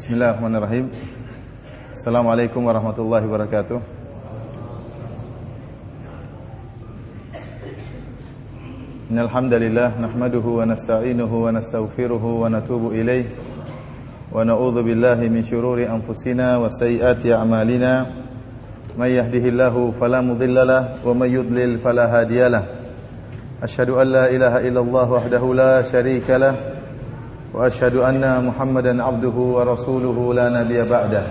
Bismillahirrahmanirrahim. Assalamualaikum warahmatullahi wabarakatuh. Innal hamdalillah nahmaduhu wa nasta'inuhu wa nastaghfiruhu wa natubu ilayh wa na'udzu billahi min shururi anfusina wa sayyiati a'malina. May yahdihillahu fala mudilla lahu wa may yudlil fala hadiya lahu. Asyhadu an la ilaha illallah wahdahu la syarika lahu wa asyhadu anna Muhammadan abduhu wa rasuluhu la nabiyya ba'dah.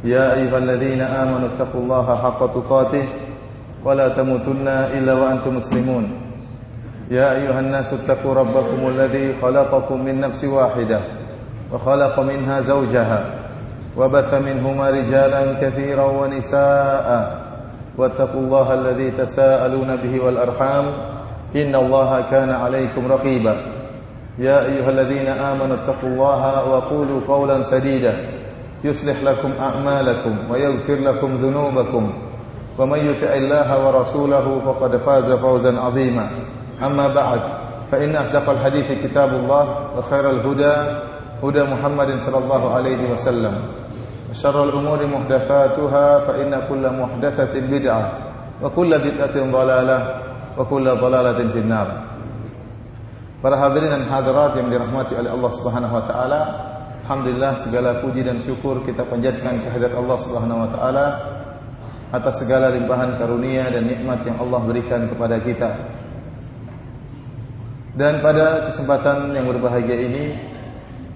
Ya ayyuhalladzina amanu taqullaha haqqa tuqatih wa la tamutunna illa wa antum muslimun. Ya ayyuhan nasu taqu rabbakumul ladzi khalaqakum min nafsin wahidah wa khalaqa minha zawjaha wa batha minhuma rijalan katsiran wa nisaa'a wattaqullaha alladzi tasaaluna bihi wal arham innallaha kana 'alaykum raqiba. يا أيها الذين آمنوا اتقوا الله وقولوا قولا سديدا يصلح لكم أعمالكم ويغفر لكم ذنوبكم ومن يطع الله ورسوله فقد فاز فوزا عظيما. أما بعد فإن أصدق الحديث كتاب الله وخير الهدى هدى محمد صلى الله عليه وسلم وشر الأمور محدثاتها فإن كل محدثة بدعة وكل بدعة ضلالة وكل ضلالة في النار. Para hadirin dan hadirat yang dirahmati oleh Allah Subhanahu wa taala, alhamdulillah segala puji dan syukur kita panjatkan kehadirat Allah Subhanahu wa taala atas segala limpahan karunia dan nikmat yang Allah berikan kepada kita. Dan pada kesempatan yang berbahagia ini,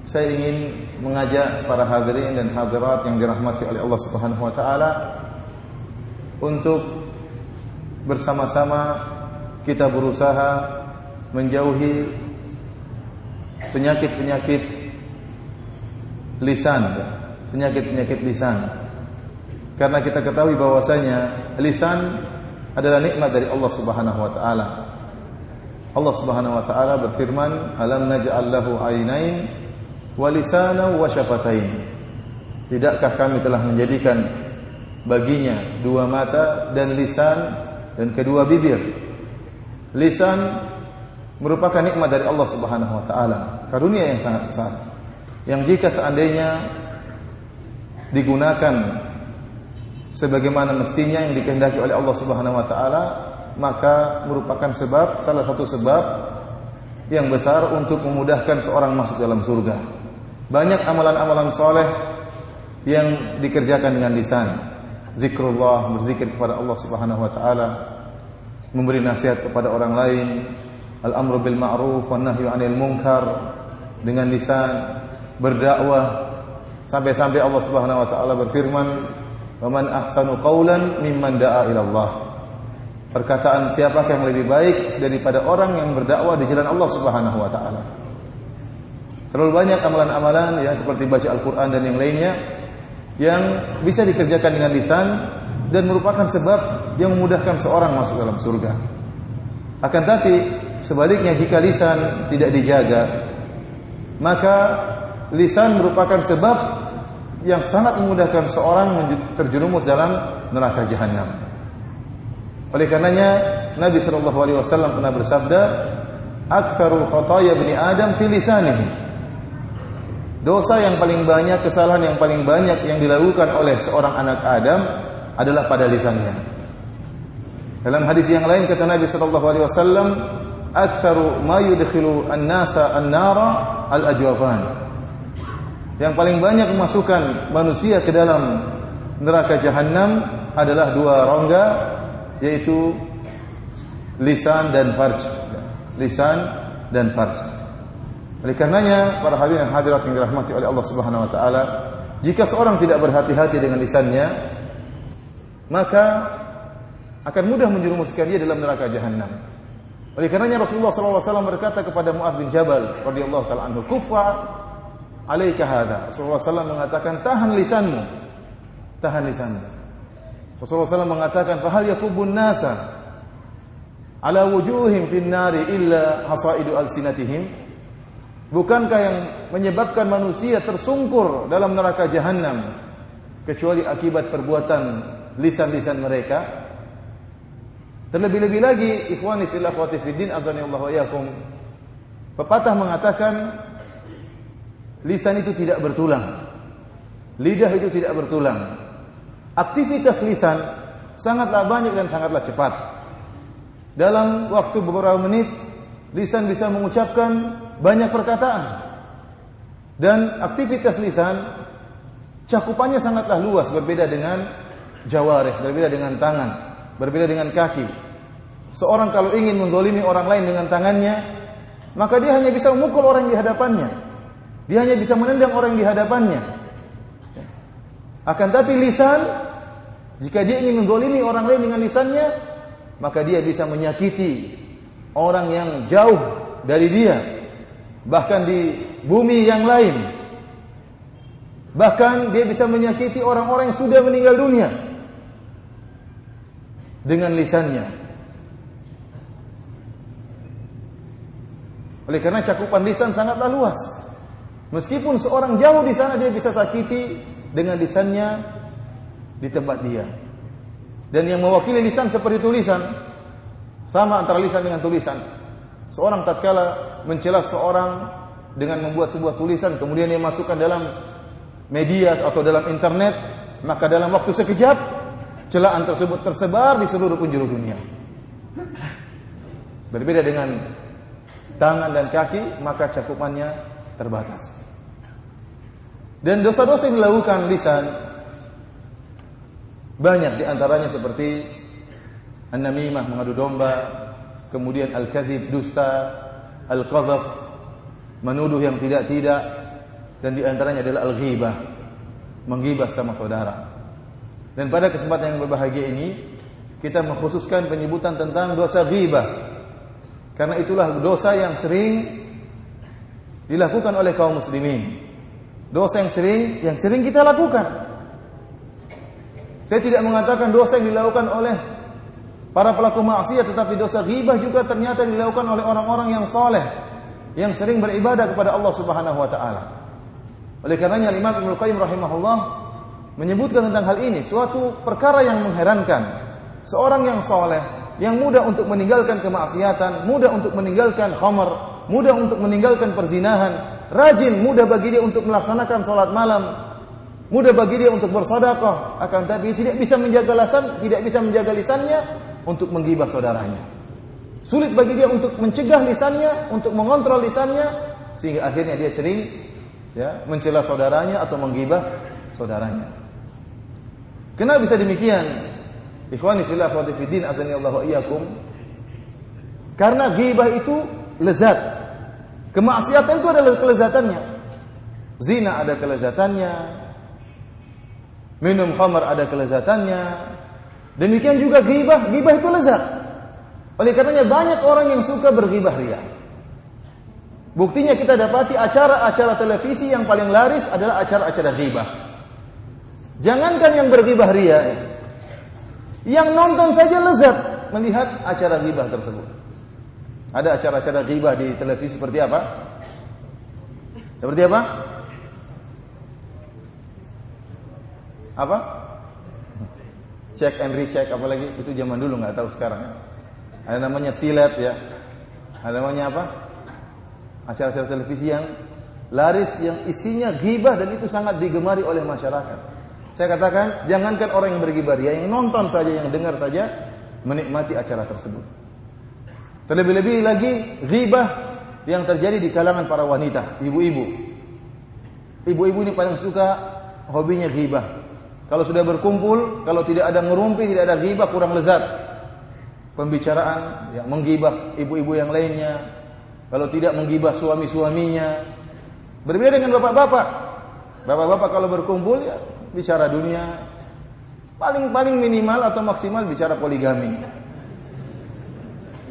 saya ingin mengajak para hadirin dan hadirat yang dirahmati oleh Allah Subhanahu wa taala untuk bersama-sama kita berusaha menjauhi penyakit-penyakit lisan, penyakit-penyakit lisan. Karena kita ketahui bahwasanya lisan adalah nikmat dari Allah Subhanahu wa taala. Allah Subhanahu wa taala berfirman, "Alam naj'al lahu 'ainain wa lisanan wa syafatain." Tidakkah kami telah menjadikan baginya dua mata dan lisan dan kedua bibir. Lisan merupakan nikmat dari Allah Subhanahu wa taala, karunia yang sangat besar. Yang jika seandainya digunakan sebagaimana mestinya yang dikehendaki oleh Allah Subhanahu wa taala, maka merupakan sebab, salah satu sebab yang besar untuk memudahkan seorang masuk dalam surga. Banyak amalan-amalan soleh yang dikerjakan dengan lisan. Zikrullah, berzikir kepada Allah Subhanahu wa taala, memberi nasihat kepada orang lain, al-amru bil ma'ruf wan nahyu 'anil munkar dengan lisan, berdakwah sampai-sampai Allah Subhanahu wa taala berfirman, "Wa man ahsanu qawlan mimman da'a ila Allah." Perkataan siapakah yang lebih baik daripada orang yang berdakwah di jalan Allah Subhanahu wa taala. Terlalu banyak amalan-amalan yang seperti baca Al-Qur'an dan yang lainnya yang bisa dikerjakan dengan lisan dan merupakan sebab yang memudahkan seorang masuk dalam surga. Akan tapi sebaliknya, jika lisan tidak dijaga, maka lisan merupakan sebab yang sangat memudahkan seorang terjerumus dalam neraka jahanam. Oleh karenanya Nabi sallallahu alaihi wasallam pernah bersabda, "Aktsaru khataaya ibni Adam fi lisanihi." Dosa yang paling banyak, kesalahan yang paling banyak yang dilakukan oleh seorang anak Adam adalah pada lisannya. Dalam hadis yang lain kata Nabi sallallahu alaihi wasallam, "Aktsaru ma yudkhilu an-nasa an-nara al-ajwafan." Yang paling banyak memasukkan manusia ke dalam neraka jahanam adalah dua rongga, yaitu lisan dan farj. Lisan dan farj. Oleh karenanya, para hadirin dan hadirat yang dirahmati oleh Allah Subhanahu wa taala, jika seorang tidak berhati-hati dengan lisannya, maka akan mudah menjerumuskan dia dalam neraka jahanam. Oleh karenanya Rasulullah SAW berkata kepada Mu'adz bin Jabal radhiyallahu taala anhu, "Kuffa 'alaika hadza." Rasulullah SAW mengatakan, "Tahan lisanmu. Tahan lisanmu." Rasulullah SAW mengatakan, "Fahal yakubun nasa ala wujuhim fin nari illa hasaidu alsinatihim?" Bukankah yang menyebabkan manusia tersungkur dalam neraka jahanam kecuali akibat perbuatan lisan-lisan mereka? Terlebih-lebih lagi, ikhwani fillah akhwati fiddin azanillahu wa iyyakum, pepatah mengatakan lisan itu tidak bertulang. Lidah itu tidak bertulang. Aktivitas lisan sangatlah banyak dan sangatlah cepat. Dalam waktu beberapa menit, lisan bisa mengucapkan banyak perkataan. Dan aktivitas lisan cakupannya sangatlah luas, berbeda dengan jawarih, berbeda dengan tangan, berbeda dengan kaki. Seorang kalau ingin menzalimi orang lain dengan tangannya, maka dia hanya bisa memukul orang di hadapannya. Dia hanya bisa menendang orang di hadapannya. Akan tapi lisan, jika dia ingin menzalimi orang lain dengan lisannya, maka dia bisa menyakiti orang yang jauh dari dia, bahkan di bumi yang lain. Bahkan dia bisa menyakiti orang-orang yang sudah meninggal dunia dengan lisannya. Oleh karena cakupan lisan sangatlah luas. Meskipun seorang jauh di sana, dia bisa sakiti dengan lisannya di tempat dia. Dan yang mewakili lisan seperti tulisan, sama antara lisan dengan tulisan. Seorang tatkala mencela seorang dengan membuat sebuah tulisan, kemudian dia masukkan dalam media atau dalam internet, maka dalam waktu sekejap celaan tersebut tersebar di seluruh penjuru dunia. Berbeda dengan tangan dan kaki, maka cakupannya terbatas. Dan dosa-dosa yang dilakukan lisan banyak, diantaranya seperti an-namimah, mengadu domba, kemudian al-kadhib, dusta, al-qadhaf, menuduh yang tidak-tidak, dan diantaranya adalah al-ghibah, menggibah sama saudara. Dan pada kesempatan yang berbahagia ini, kita mengkhususkan penyebutan tentang dosa ghibah, karena itulah dosa yang sering dilakukan oleh kaum muslimin. Dosa yang sering kita lakukan. Saya tidak mengatakan dosa yang dilakukan oleh para pelaku maksiat, tetapi dosa ghibah juga ternyata dilakukan oleh orang-orang yang saleh, yang sering beribadah kepada Allah Subhanahu wa taala. Oleh karenanya Imam Ibnu Qayyim rahimahullah menyebutkan tentang hal ini, suatu perkara yang mengherankan. Seorang yang saleh, yang mudah untuk meninggalkan kemaksiatan, mudah untuk meninggalkan khamar, mudah untuk meninggalkan perzinahan, rajin, mudah bagi dia untuk melaksanakan salat malam, mudah bagi dia untuk bersedekah, akan tapi tidak bisa menjaga lisannya untuk menggibah saudaranya. Sulit bagi dia untuk mencegah lisannya, untuk mengontrol lisannya, sehingga akhirnya dia sering mencela saudaranya atau menggibah saudaranya. Kenapa bisa demikian? Ikhwani fillah wa fiddin, azanillahu wa iyyakum. Karena ghibah itu lezat. Kemaksiatan itu adalah kelezatannya. Zina ada kelezatannya. Minum khamar ada kelezatannya. Demikian juga ghibah itu lezat. Oleh karenanya banyak orang yang suka berghibah ria. Buktinya kita dapati acara-acara televisi yang paling laris adalah acara-acara ghibah. Jangankan yang berghibah ria, yang nonton saja lezat melihat acara ghibah tersebut. Ada acara-acara ghibah di televisi seperti apa? Seperti apa? Apa? Check and recheck, apalagi itu zaman dulu, nggak tahu sekarang. Ada namanya silet ya. Ada namanya apa? Acara-acara televisi yang laris, yang isinya ghibah, dan itu sangat digemari oleh masyarakat. Saya katakan, jangankan orang yang berghibah, yang nonton saja, yang dengar saja menikmati acara tersebut. Terlebih-lebih lagi ghibah yang terjadi di kalangan para wanita, ibu-ibu. Ibu-ibu ini paling suka hobinya ghibah. Kalau sudah berkumpul, kalau tidak ada ngerumpi, tidak ada ghibah, kurang lezat. Pembicaraan menggibah ibu-ibu yang lainnya. Kalau tidak menggibah suami-suaminya. Berbeda dengan bapak-bapak. Bapak-bapak kalau berkumpul bicara dunia, paling minimal atau maksimal bicara poligami.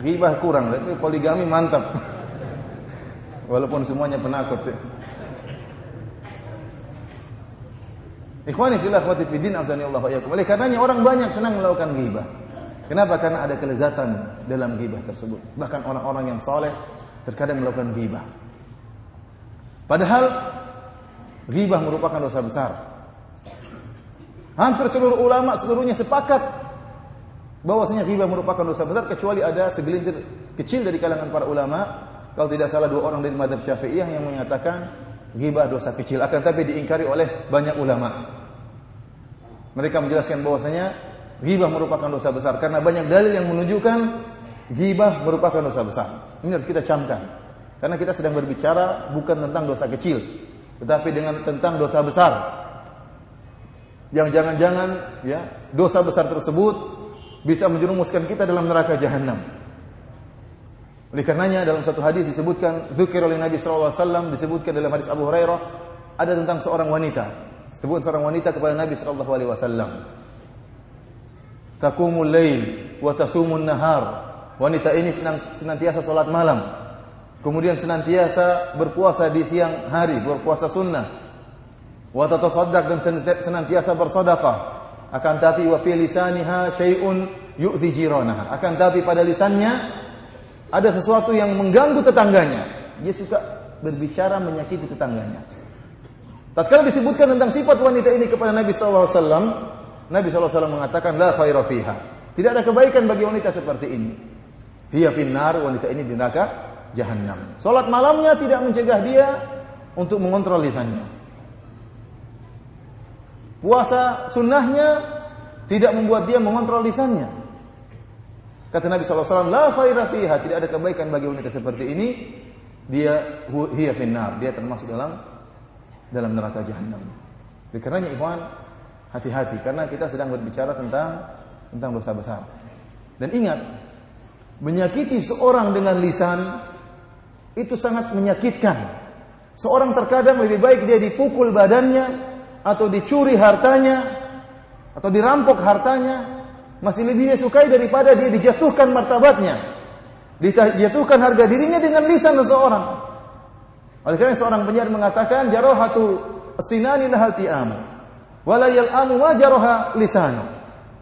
Ghibah kurang, tapi poligami mantap. Walaupun semuanya penakut. Ikhwani fillah wa fiddin, azanillahu wa iyyakum. Oleh karenanya orang banyak senang melakukan ghibah. Kenapa? Karena ada kelezatan dalam ghibah tersebut. Bahkan orang-orang yang saleh terkadang melakukan ghibah. Padahal ghibah merupakan dosa besar. Hampir seluruh ulama seluruhnya sepakat bahwasanya ghibah merupakan dosa besar, kecuali ada segelintir kecil dari kalangan para ulama, kalau tidak salah 2 orang dari mazhab Syafi'iyah yang menyatakan ghibah dosa kecil, akan tapi diingkari oleh banyak ulama. Mereka menjelaskan bahwasanya ghibah merupakan dosa besar karena banyak dalil yang menunjukkan ghibah merupakan dosa besar. Ini harus kita camkan. Karena kita sedang berbicara bukan tentang dosa kecil, tetapi tentang dosa besar. Yang jangan-jangan ya, dosa besar tersebut bisa menjerumuskan kita dalam neraka jahanam. Oleh karenanya dalam satu hadis disebutkan, dzikra oleh Nabi sallallahu alaihi wasallam, disebutkan dalam hadis Abu Hurairah ada tentang seorang wanita. Sebut seorang wanita kepada Nabi sallallahu alaihi wasallam. Taqumul lail wa tasumun nahar. Wanita ini senantiasa salat malam. Kemudian senantiasa berpuasa di siang hari, berpuasa sunnah. Wa tatasaddaq, dan senantiasa bersedekah. Akan tapi wa fi lisaniha syai'un yu'zi jiranaha. Akan tapi pada lisannya ada sesuatu yang mengganggu tetangganya. Dia suka berbicara menyakiti tetangganya. Tatkala disebutkan tentang sifat wanita ini kepada Nabi sallallahu alaihi wasallam, Nabi sallallahu alaihi wasallam mengatakan la khaira fiha. Tidak ada kebaikan bagi wanita seperti ini. Hiya finnar, wanita ini di neraka jahanam. Salat malamnya tidak mencegah dia untuk mengontrol lisannya. Puasa sunnahnya tidak membuat dia mengontrol lisannya. Kata Nabi sallallahu alaihi wasallam, la khaira fiha, tidak ada kebaikan bagi wanita seperti ini. Dia hiya finnar, dia termasuk dalam neraka jahanam. Oleh karenanya ikhwan, hati-hati karena kita sedang berbicara tentang dosa besar. Dan ingat, menyakiti seorang dengan lisan itu sangat menyakitkan. Seorang terkadang lebih baik dia dipukul badannya atau dicuri hartanya atau dirampok hartanya, masih lebih dia sukai daripada dia dijatuhkan martabatnya, dijatuhkan harga dirinya dengan lisan seseorang. Oleh karena seorang penyair mengatakan jarahatu as-sinani lahal ti'am wa la yal'amu ma jaraha lisanu.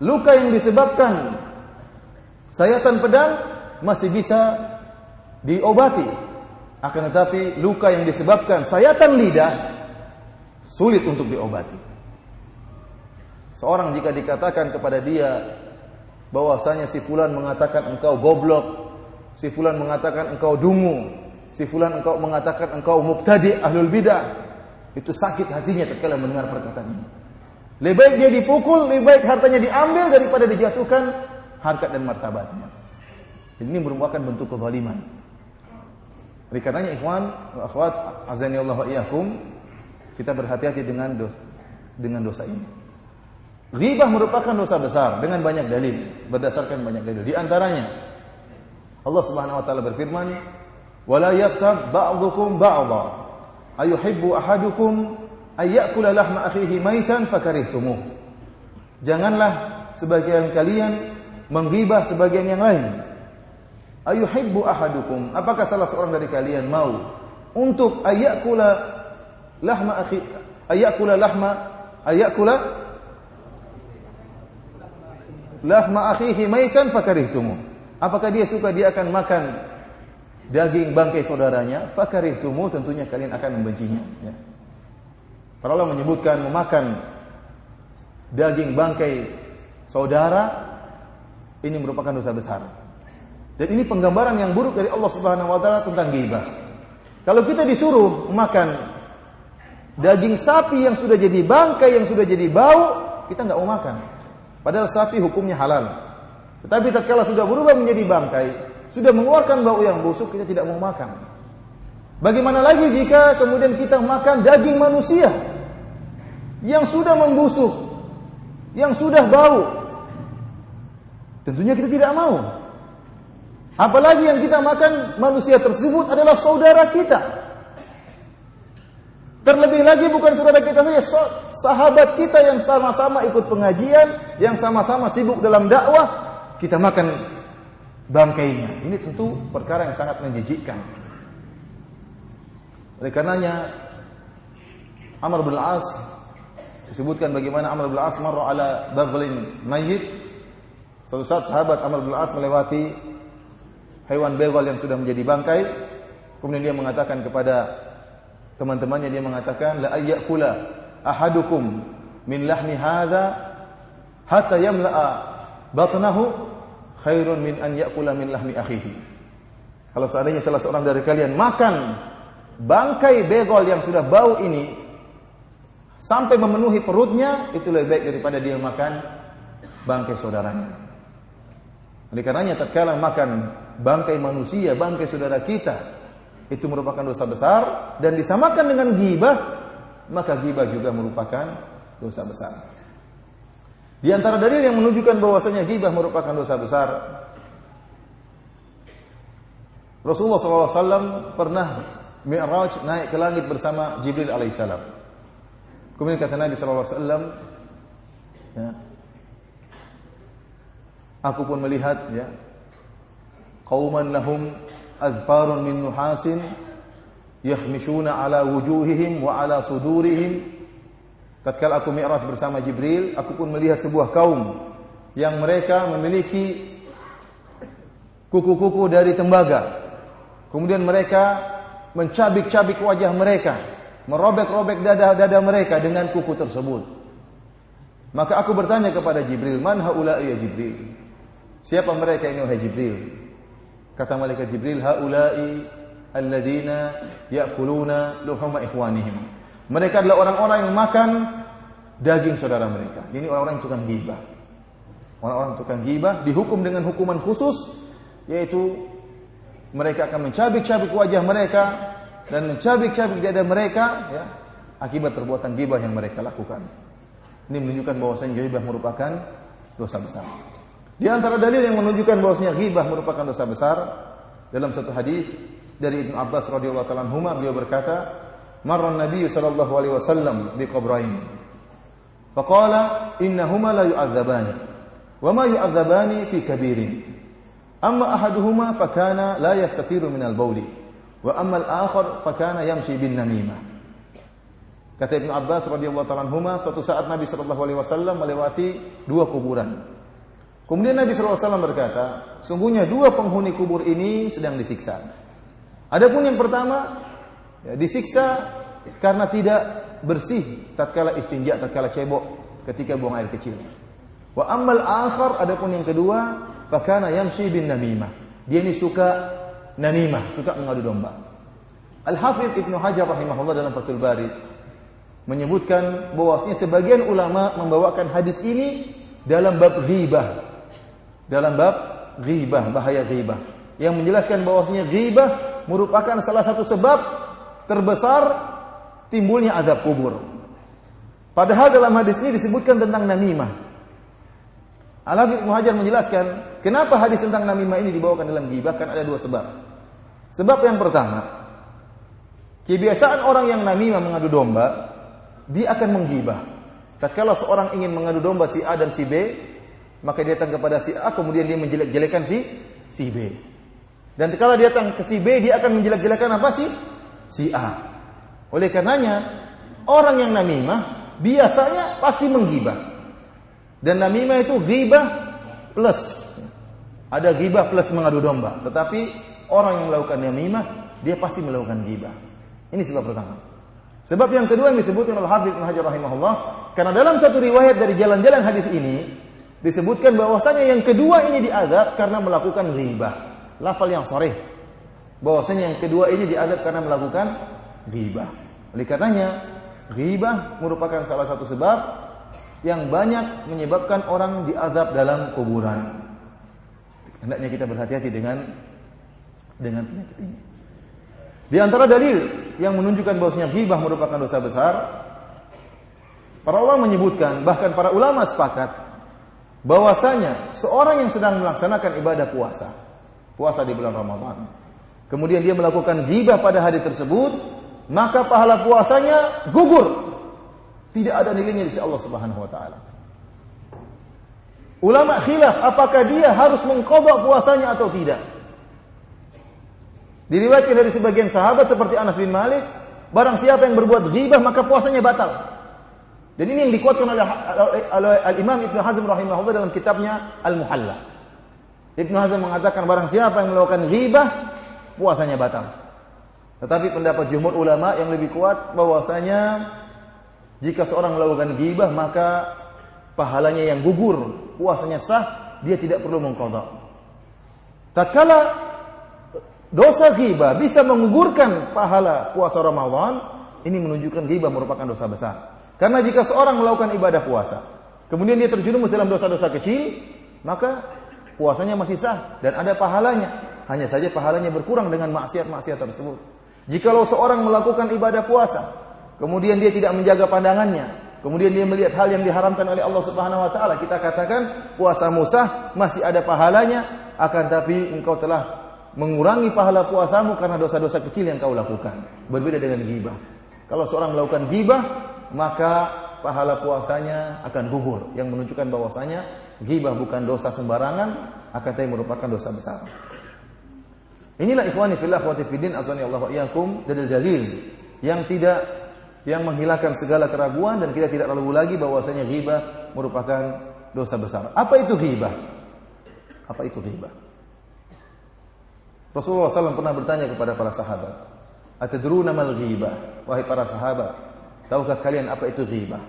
Luka yang disebabkan sayatan pedang masih bisa diobati, akan tetapi luka yang disebabkan sayatan lidah sulit untuk diobati. Seorang jika dikatakan kepada dia bahwasanya si fulan mengatakan engkau goblok, si fulan mengatakan engkau dungu, si fulan engkau mengatakan engkau mubtadi' ahlul bidah, itu sakit hatinya tatkala mendengar perkataan ini. Lebih baik dia dipukul, lebih baik hartanya diambil daripada dijatuhkan harkat dan martabatnya. Ini merupakan bentuk kezaliman. Oleh karenanya ikhwan wa akhwat azani Allah wa iyyakum, kita berhati-hati dengan dosa ini. Ghibah merupakan dosa besar dengan banyak dalil, berdasarkan banyak dalil. Di antaranya Allah Subhanahu wa taala berfirman, "Wala yaftab ba'dukum ba'dha ayuhibbu ahadukum ay ya'kula lahma akhihi maitan fakarihtumuh." Janganlah sebagian kalian menggibah sebagian yang lain. Ayuhibbu ahadukum, apakah salah seorang dari kalian mau untuk ayakula lahma akhi, ayakula lahma akhihi maitan fakarihtumuh. Apakah dia suka dia akan makan daging bangkai saudaranya? Fakarihtumuh, tentunya kalian akan membencinya. Ya. Para ulama menyebutkan memakan daging bangkai saudara ini merupakan dosa besar. Dan ini penggambaran yang buruk dari Allah Subhanahu wa taala tentang ghibah. Kalau kita disuruh makan daging sapi yang sudah jadi bangkai, yang sudah jadi bau, kita enggak mau makan. Padahal sapi hukumnya halal. Tetapi tatkala sudah berubah menjadi bangkai, sudah mengeluarkan bau yang busuk, kita tidak mau makan. Bagaimana lagi jika kemudian kita makan daging manusia yang sudah membusuk, yang sudah bau? Tentunya kita tidak mau. Apalagi yang kita makan manusia tersebut adalah saudara kita. Terlebih lagi bukan saudara kita saja, sahabat kita yang sama-sama ikut pengajian, yang sama-sama sibuk dalam dakwah, kita makan bangkainya. Ini tentu perkara yang sangat menjijikkan. Oleh karenanya Amr bin al-As disebutkan bagaimana Amr bin al-As marra ala baghlin mayyit. Suatu saat sahabat Amr bin al-As melewati hewan begal yang sudah menjadi bangkai. Kemudian dia mengatakan kepada teman-temannya, dia mengatakan la ayyakula ahadukum min lahmi hadza hatta yamla'a batnahu khairun min an yakula min lahmi akhihi. Kalau seandainya salah seorang dari kalian makan bangkai begol yang sudah bau ini sampai memenuhi perutnya, itu lebih baik daripada dia makan bangkai saudaranya. Oleh karenanya tatkala makan bangkai manusia, bangkai saudara kita, itu merupakan dosa besar, dan disamakan dengan ghibah, maka ghibah juga merupakan dosa besar. Di antara dalil yang menunjukkan bahwasanya ghibah merupakan dosa besar, Rasulullah SAW pernah Mi'raj, naik ke langit bersama Jibril alaihissalam. Kemudian kata Nabi SAW, ya, aku pun melihat, ya, qauman lahum adfarun min nuhasin yakhmishuna ala wujuhihim wa ala sudurihim. Tatkala aku Mi'raj bersama Jibril, aku pun melihat sebuah kaum yang mereka memiliki kuku-kuku dari tembaga. Kemudian mereka mencabik-cabik wajah mereka, merobek-robek dada mereka dengan kuku tersebut. Maka aku bertanya kepada Jibril, man haula'i ya Jibril? Siapa mereka ini wahai Jibril? Kata malaikat Jibril, haula'i alladzina ya'kuluna luhuma ikhwanihim. Mereka adalah orang-orang yang makan daging saudara mereka. Ini orang-orang yang tukang ghibah. Orang-orang tukang ghibah dihukum dengan hukuman khusus, yaitu mereka akan mencabik-cabik wajah mereka dan mencabik-cabik dada mereka, ya, akibat perbuatan ghibah yang mereka lakukan. Ini menunjukkan bahwasanya ghibah merupakan dosa besar. Di antara dalil yang menunjukkan bahwasanya ghibah merupakan dosa besar, dalam satu hadis dari Ibnu Abbas radhiyallahu ta'ala anhuma, beliau berkata, marra an-nabiy sallallahu alaihi wasallam bi qabrayn faqala innahuma la yu'adzabani wa ma yu'adzabani fi kabirin. Amma ahaduhuma fakana la yastatiru minal bauli wa amma al-akhar fakana yamshi bin namimah. Kata Ibnu Abbas radhiyallahu ta'ala anhuma, suatu saat Nabi sallallahu alaihi wasallam melewati dua kuburan. Kemudian Nabi sallallahu alaihi wasallam berkata, sungguhnya dua penghuni kubur ini sedang disiksa. Adapun yang pertama, ya, disiksa karena tidak bersih tatkala istinja, tatkala cebok, ketika buang air kecil. Wa ammal akhar, adapun yang kedua, fakana yamshi bin namimah. Dia ini suka namimah, suka mengadu domba. Al-Hafidz Ibnu Hajar rahimahullah dalam Fathul Bari menyebutkan bahwasanya sebagian ulama membawakan hadis ini dalam bab ghibah. Dalam bab ghibah, bahaya ghibah, yang menjelaskan bahwasanya ghibah merupakan salah satu sebab terbesar timbulnya azab kubur. Padahal dalam hadis ini disebutkan tentang namimah. Al-Hafidz Ibnu Hajar menjelaskan kenapa hadis tentang namimah ini dibawakan dalam ghibah, kan ada dua sebab. Sebab yang pertama, kebiasaan orang yang namimah mengadu domba, dia akan menggibah. Tatkala seorang ingin mengadu domba si A dan si B, maka dia datang kepada si A, kemudian dia menjelek-jelekan si B. Dan tatkala dia datang ke si B, dia akan menjelek-jelekan apa si A. Oleh karenanya, orang yang namimah biasanya pasti menggibah. Dan namimah itu ghibah plus. Ada ghibah plus mengadu domba. Tetapi orang yang melakukan namimah, dia pasti melakukan ghibah. Ini sebab pertama. Sebab yang kedua yang disebutkan oleh Hafidz Ibnu Hajar rahimahullah, karena dalam satu riwayat dari jalan-jalan hadis ini disebutkan bahwasanya yang kedua ini diazab karena melakukan ghibah. Lafal yang sharih bahwasanya yang kedua ini diazab karena melakukan ghibah. Oleh karenanya, ghibah merupakan salah satu sebab yang banyak menyebabkan orang diazab dalam kuburan. Hendaknya kita berhati-hati dengan penyakit ini. Di antara dalil yang menunjukkan bahwasanya ghibah merupakan dosa besar, para ulama menyebutkan, bahkan para ulama sepakat bahwasanya seorang yang sedang melaksanakan ibadah puasa di bulan Ramadan, kemudian dia melakukan ghibah pada hari tersebut, maka pahala puasanya gugur. Tidak ada nilainya di sisi Allah Subhanahu wa taala. Ulama khilaf apakah dia harus mengqadha puasanya atau tidak. Diriwayatkan dari sebagian sahabat seperti Anas bin Malik, barang siapa yang berbuat ghibah maka puasanya batal. Dan ini yang dikuatkan oleh Al-Imam Ibnu Hazm rahimahullah dalam kitabnya Al-Muhalla. Ibnu Hazm mengatakan barang siapa yang melakukan ghibah, puasanya batal. Tetapi pendapat jumhur ulama yang lebih kuat bahwasanya jika seorang melakukan ghibah maka pahalanya yang gugur, puasanya sah, dia tidak perlu mengqadha. Tatkala dosa ghibah bisa menggugurkan pahala puasa Ramadan, ini menunjukkan ghibah merupakan dosa besar. Karena jika seorang melakukan ibadah puasa, kemudian dia terjerumus dalam dosa-dosa kecil, maka puasanya masih sah dan ada pahalanya. Hanya saja pahalanya berkurang dengan maksiat-maksiat tersebut. Jikalau seorang melakukan ibadah puasa, kemudian dia tidak menjaga pandangannya, kemudian dia melihat hal yang diharamkan oleh Allah Subhanahu wa taala, kita katakan puasamu sah, masih ada pahalanya, akan tapi engkau telah mengurangi pahala puasamu karena dosa-dosa kecil yang kau lakukan. Berbeda dengan ghibah. Kalau seorang melakukan ghibah, maka pahala puasanya akan gugur, yang menunjukkan bahwasanya ghibah bukan dosa sembarangan, akan tapi merupakan dosa besar. Inilah ikhwani fillah akhwati fiddin azani Allah wa iyyakum, dalil yang menghilangkan segala keraguan dan kita tidak ragu lagi bahwasanya ghibah merupakan dosa besar. Apa itu ghibah? Apa itu ghibah? Rasulullah SAW pernah bertanya kepada para sahabat, "Atadruna mal ghibah?" Wahai para sahabat, tahukah kalian apa itu ghibah?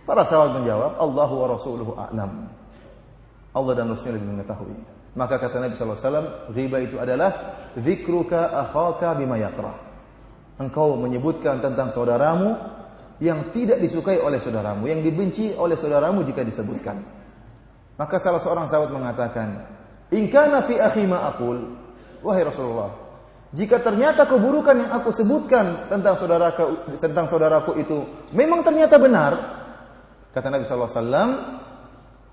Para sahabat menjawab, "Allahu wa rasuluhu a'lam." Allah dan Rasulnya lebih mengetahui. Maka kata Nabi SAW, ghibah itu adalah dzikruka akhaka bima yakrah. Engkau menyebutkan tentang saudaramu yang tidak disukai oleh saudaramu, yang dibenci oleh saudaramu jika disebutkan. Maka salah seorang sahabat mengatakan, "In kana fi akhi ma aqul." Wahai Rasulullah, jika ternyata keburukan yang aku sebutkan tentang saudaraku itu memang ternyata benar, kata Nabi sallallahu alaihi wasallam,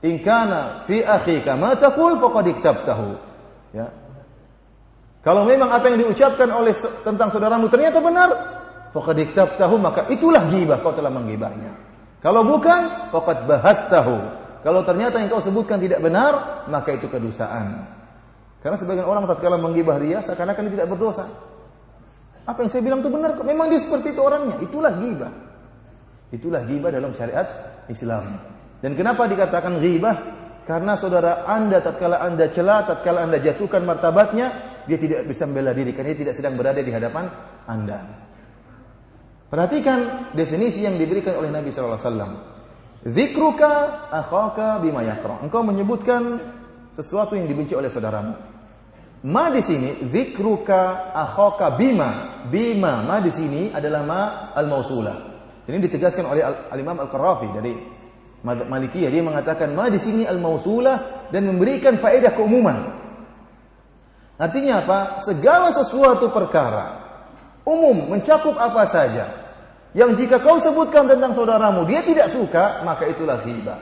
"In kana fi akhika ma taqul faqad iktabtahu." Ya. Kalau memang apa yang diucapkan oleh tentang saudaramu ternyata benar, faqad iktabtahu, maka itulah ghibah, kau telah menggibahnya. Kalau bukan, faqad bahattahu. Kalau ternyata yang kau sebutkan tidak benar, maka itu kedustaan. Karena sebagian orang tatkala menggibah dia seakan-akan dia tidak berdosa. Apa yang saya bilang itu benar, memang dia seperti itu orangnya. Itulah ghibah. Itulah ghibah dalam syariat Islam. Dan kenapa dikatakan ghibah? Karena saudara Anda tatkala Anda cela, tatkala Anda jatuhkan martabatnya, dia tidak bisa membela diri karena dia tidak sedang berada di hadapan Anda. Perhatikan definisi yang diberikan oleh Nabi sallallahu alaihi wasallam. Dzikruka akhaka bima yakrah. Engkau menyebutkan sesuatu yang dibenci oleh saudaramu. Ma di sini dzikruka akhaka bima. Bima ma di sini adalah ma al-mausulah. Ini ditegaskan oleh Al-Imam Al-Qarrafi dari Malikiyah. Dia mengatakan ma di sini al-mausulah dan memberikan faedah keumuman. Artinya apa? Segala sesuatu perkara umum, mencakup apa saja yang jika kau sebutkan tentang saudaramu dia tidak suka, maka itulah ghibah.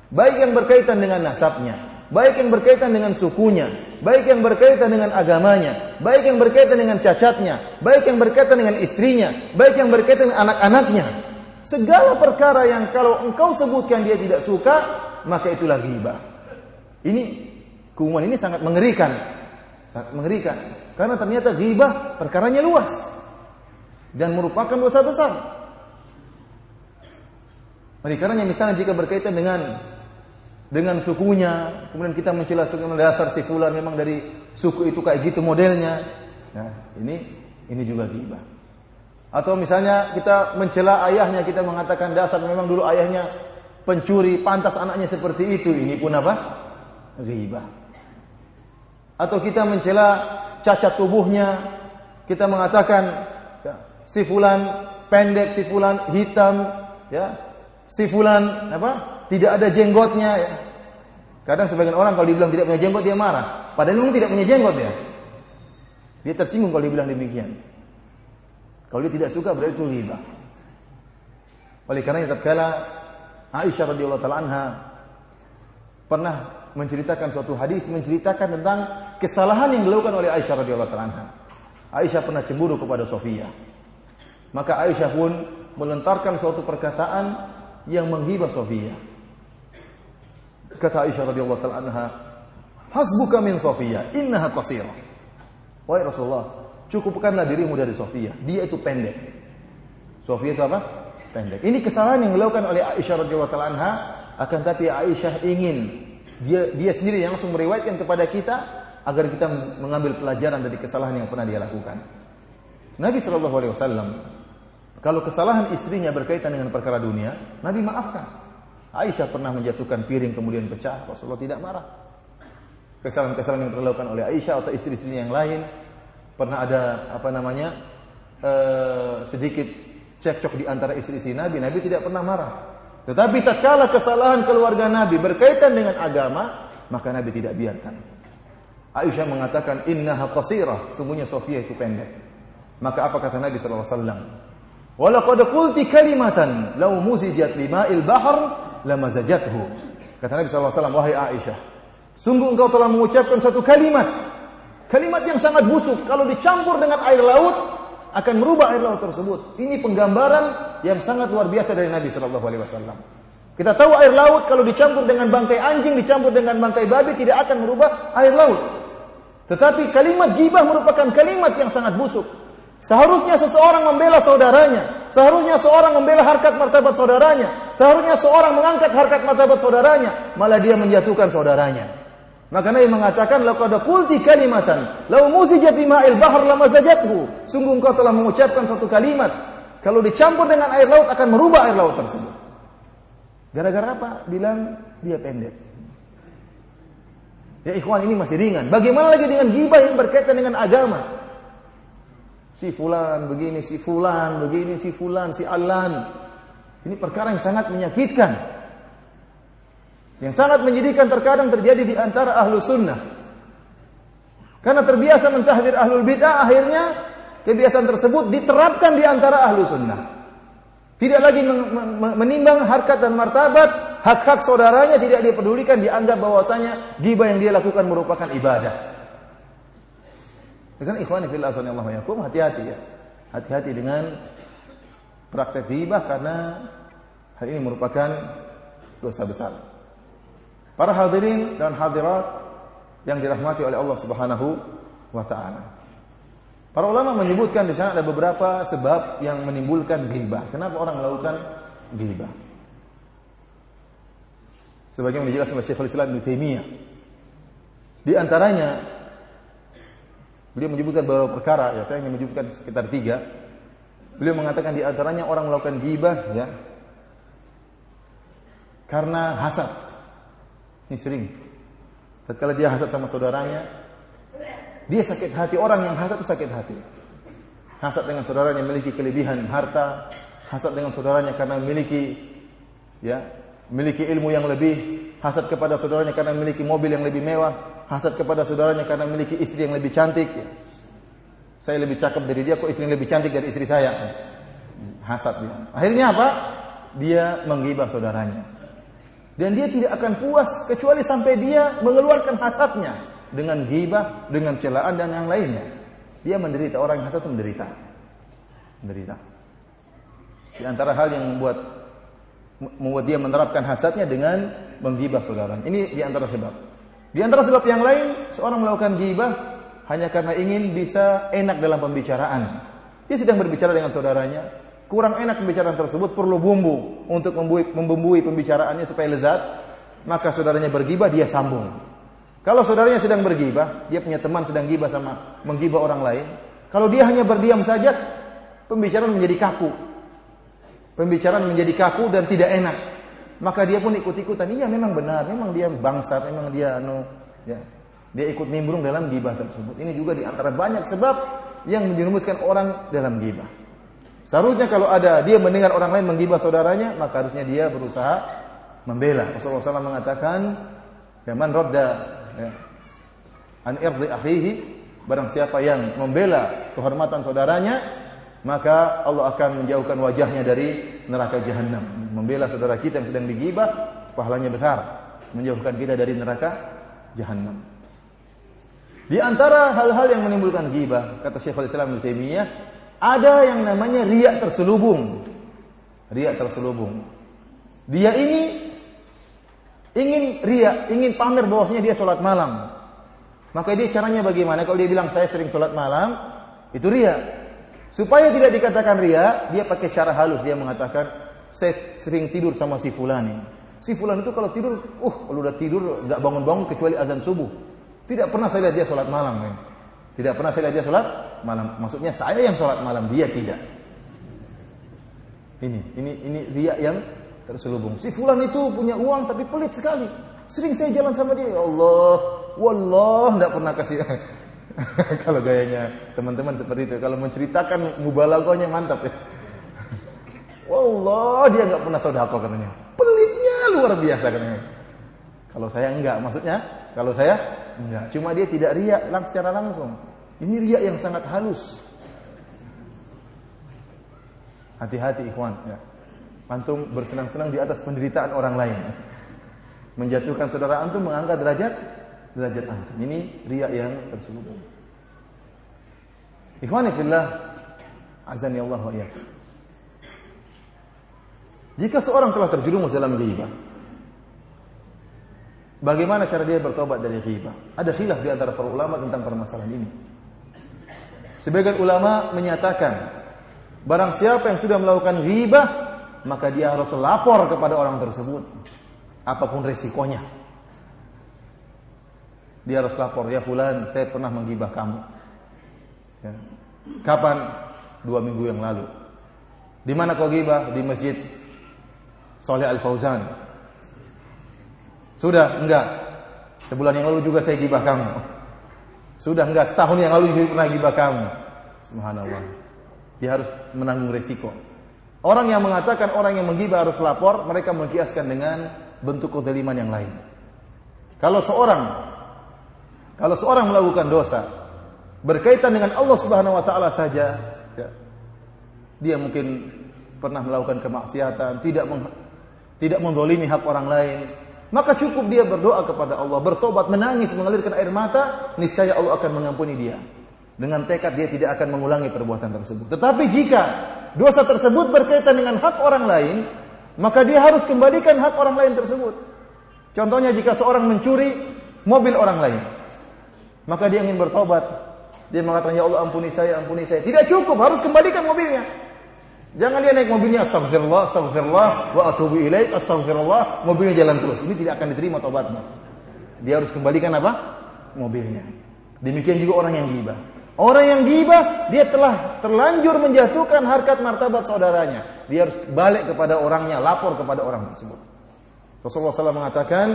Baik yang berkaitan dengan nasabnya, baik yang berkaitan dengan sukunya, baik yang berkaitan dengan agamanya, baik yang berkaitan dengan cacatnya, baik yang berkaitan dengan istrinya, baik yang berkaitan dengan anak-anaknya. Segala perkara yang kalau engkau sebutkan dia tidak suka, maka itulah ghibah. Ini keumuman ini sangat mengerikan. Sangat mengerikan. Karena ternyata ghibah perkaranya luas dan merupakan dosa besar. Oleh karenanya misalnya jika berkaitan dengan sukunya, kemudian kita mencela suku dasar si fulan memang dari suku itu kayak gitu modelnya. Nah, ini juga ghibah. Atau misalnya kita mencela ayahnya, kita mengatakan dasar memang dulu ayahnya pencuri, pantas anaknya seperti itu. Ini pun apa? Ghibah. Atau kita mencela cacat tubuhnya, kita mengatakan ya, si fulan pendek, si fulan hitam, ya, si fulan apa? Tidak ada jenggotnya. Ya. Kadang sebagian orang kalau dibilang tidak punya jenggot dia marah. Padahal memang tidak punya jenggot ya. Dia tersinggung kalau dibilang demikian. Kalau dia tidak suka berarti itu ghibah. Oleh karena itu tatkala Aisyah radhiyallahu taala anha pernah menceritakan suatu hadis menceritakan tentang kesalahan yang dilakukan oleh Aisyah radhiyallahu taala anha. Aisyah pernah cemburu kepada Sofia. Maka Aisyah pun melontarkan suatu perkataan yang menghibah Sofia. Kata Aisyah radhiyallahu taala anha, "Hasbuka min Sofia, innaha qasirah." Wahai Rasulullah, cukupkanlah dirimu dari Sofia. Dia itu pendek. Sofia itu apa? Pendek. Ini kesalahan yang dilakukan oleh Aisyah radhiyallahu taala anha, akan tapi Aisyah ingin dia sendiri yang langsung meriwayatkan kepada kita agar kita mengambil pelajaran dari kesalahan yang pernah dia lakukan. Nabi sallallahu alaihi wasallam kalau kesalahan istrinya berkaitan dengan perkara dunia, Nabi maafkan. Aisyah pernah menjatuhkan piring kemudian pecah, Rasulullah tidak marah. Kesalahan-kesalahan yang dilakukan oleh Aisyah atau istri-istrinya yang lain, pernah ada sedikit cekcok di antara istri-istri Nabi, Nabi tidak pernah marah. Tetapi tatkala kesalahan keluarga Nabi berkaitan dengan agama, maka Nabi tidak biarkan. Aisyah mengatakan, innaha qasirah, sungguhnya Sofia itu pendek. Maka apa kata Nabi sallallahu alaihi wasallam? Wa laqad qulti kalimatan law muzijat lima'il bahr lamazajathu. Kata Nabi sallallahu alaihi wasallam, wahai Aisyah, sungguh engkau telah mengucapkan satu kalimat yang sangat busuk, kalau dicampur dengan air laut akan merubah air laut tersebut. Ini penggambaran yang sangat luar biasa dari Nabi sallallahu alaihi wasallam. Kita tahu air laut kalau dicampur dengan bangkai anjing, dicampur dengan bangkai babi tidak akan merubah air laut. Tetapi kalimat ghibah merupakan kalimat yang sangat busuk. Seharusnya seseorang membela saudaranya, seharusnya seorang membela harkat martabat saudaranya, seharusnya seorang mengangkat harkat martabat saudaranya, malah dia menjatuhkan saudaranya. Maka Nabi mengatakan, laqad qulti kalimatan law muzijat bima'il bahr lamazajathu. Sungguh engkau telah mengucapkan suatu kalimat, kalau dicampur dengan air laut akan merubah air laut tersebut. Gara-gara apa? Bilang dia pendek. Ya ikhwan, ini masih ringan. Bagaimana lagi dengan ghibah yang berkaitan dengan agama? Si fulan begini, si fulan begini, si fulan, si alan. Ini perkara yang sangat menyakitkan. Yang sangat menyedihkan terkadang terjadi di antara ahlu sunnah. Karena terbiasa mentahdir ahlul bid'ah, akhirnya kebiasaan tersebut diterapkan di antara ahlu sunnah. Tidak lagi menimbang harkat dan martabat, hak-hak saudaranya tidak dipedulikan, dianggap bahwasanya ghibah yang dia lakukan merupakan ibadah. Dengan ikhwani fillah sallallahu alaihi wasallam, hati-hati ya. Hati-hati dengan praktek ghibah karena hal ini merupakan dosa besar. Para hadirin dan hadirat yang dirahmati oleh Allah Subhanahu wa taala. Para ulama menyebutkan di sana ada beberapa sebab yang menimbulkan ghibah. Kenapa orang melakukan ghibah? Sebagaimana dijelaskan oleh Syekhul Islam Ibnu Taimiyah. Di antaranya beliau menyebutkan beberapa perkara, ya saya ingin menyebutkan sekitar 3. Beliau mengatakan di antaranya orang melakukan ghibah ya karena hasad. Ini sering. Tatkala dia hasad sama saudaranya, dia sakit hati. Orang yang hasad itu sakit hati. Hasad dengan saudaranya memiliki kelebihan harta, hasad dengan saudaranya karena memiliki ilmu yang lebih, hasad kepada saudaranya karena memiliki mobil yang lebih mewah, hasad kepada saudaranya karena memiliki istri yang lebih cantik. Saya lebih cakep dari dia, kok istri yang lebih cantik dari istri saya? Hasad dia. Akhirnya apa? Dia menggibah saudaranya. Dan dia tidak akan puas kecuali sampai dia mengeluarkan hasadnya dengan ghibah, dengan celaan dan yang lainnya. Dia menderita, orang yang hasad itu menderita. Di antara hal yang membuat dia menerapkan hasadnya dengan menggibah saudaranya. Ini di antara sebab. Di antara sebab yang lain, seorang melakukan ghibah hanya karena ingin bisa enak dalam pembicaraan. Dia sedang berbicara dengan saudaranya, kurang enak pembicaraan tersebut, perlu bumbu untuk membumbui pembicaraannya supaya lezat, maka saudaranya bergibah, dia sambung. Kalau saudaranya sedang bergibah, dia punya teman sedang gibah sama menggibah orang lain, kalau dia hanya berdiam saja, pembicaraan menjadi kaku. Pembicaraan menjadi kaku dan tidak enak. Maka dia pun ikut-ikutan. Iya memang benar, memang dia bangsat, memang dia dia ikut nimbrung dalam gibah tersebut. Ini juga di antara banyak sebab yang menjerumuskan orang dalam gibah. Seharusnya kalau ada dia mendengar orang lain menggibah saudaranya, maka harusnya dia berusaha membela. Rasulullah SAW mengatakan, "Man radda an irdi akhihi", barang siapa yang membela kehormatan saudaranya, maka Allah akan menjauhkan wajahnya dari neraka jahanam. Membela saudara kita yang sedang digibah, pahalanya besar, menjauhkan kita dari neraka jahanam. Di antara hal-hal yang menimbulkan ghibah, kata Syekhul Islam Ibnu Taimiyah, ada yang namanya riya terselubung. Riya terselubung. Dia ini ingin riya, ingin pamer bahwasanya dia sholat malam. Maka dia caranya bagaimana? Kalau dia bilang saya sering sholat malam, itu riya. Supaya tidak dikatakan riya, dia pakai cara halus. Dia mengatakan saya sering tidur sama si fulan ini. Si fulan itu kalau tidur, kalau udah tidur enggak bangun-bangun kecuali azan subuh. Tidak pernah saya lihat dia sholat malam. Tidak pernah saya lihat dia sholat malam. Maksudnya saya yang sholat malam, dia tidak. Ini riya yang terselubung. Si fulan itu punya uang tapi pelit sekali. Sering saya jalan sama dia, ya Allah, wallah, enggak pernah kasih Kalau gayanya teman-teman seperti itu, kalau menceritakan mubalaghahnya mantap ya. Wallah, dia enggak pernah sedekah katanya. Pelitnya luar biasa katanya. Kalau saya enggak, maksudnya kalau saya enggak. Cuma dia tidak riya secara langsung. Ini riya yang sangat halus. Hati-hati ikhwan ya. Antum bersenang-senang di atas penderitaan orang lain. Menjatuhkan saudara antum, mengangkat derajat antum. Ini riya yang tersebut. Ikhwani fillah, azani Allah wa iyyakum. Jika seorang telah terjerumus dalam ghibah, bagaimana cara dia bertobat dari ghibah? Ada khilaf di antara para ulama tentang permasalahan ini. Sebagian ulama menyatakan, barang siapa yang sudah melakukan ghibah, maka dia harus lapor kepada orang tersebut, apapun resikonya. Dia harus lapor, ya fulan, saya pernah menggibah kamu. Ya. Kapan? 2 minggu yang lalu. Di mana kau gibah? Di Masjid Shalih Al Fauzan. Sudah? Enggak. Sebulan yang lalu juga saya gibah kamu. Sudah? Enggak. Setahun yang lalu juga pernah gibah kamu. Subhanallah. Dia harus menanggung resiko. Orang yang mengatakan orang yang menggibah harus lapor, mereka mengkiaskan dengan bentuk kezaliman yang lain. Kalau seorang melakukan dosa berkaitan dengan Allah Subhanahu wa taala saja, ya, dia mungkin pernah melakukan kemaksiatan, tidak menzalimi hak orang lain, maka cukup dia berdoa kepada Allah, bertobat, menangis, mengalirkan air mata, niscaya Allah akan mengampuni dia. Dengan tekad dia tidak akan mengulangi perbuatan tersebut. Tetapi jika dosa tersebut berkaitan dengan hak orang lain, maka dia harus kembalikan hak orang lain tersebut. Contohnya jika seorang mencuri mobil orang lain, maka dia ingin bertobat. Dia mengatakan, ya Allah ampuni saya. Tidak cukup, harus kembalikan mobilnya. Jangan dia naik mobilnya, astagfirullah, wa atubu ilaih, astagfirullah, mobilnya jalan terus. Ini tidak akan diterima taubatnya. Dia harus kembalikan apa? Mobilnya. Demikian juga orang yang ghibah. Orang yang ghibah, dia telah terlanjur menjatuhkan harkat martabat saudaranya. Dia harus balik kepada orangnya, lapor kepada orang tersebut. Rasulullah SAW mengatakan,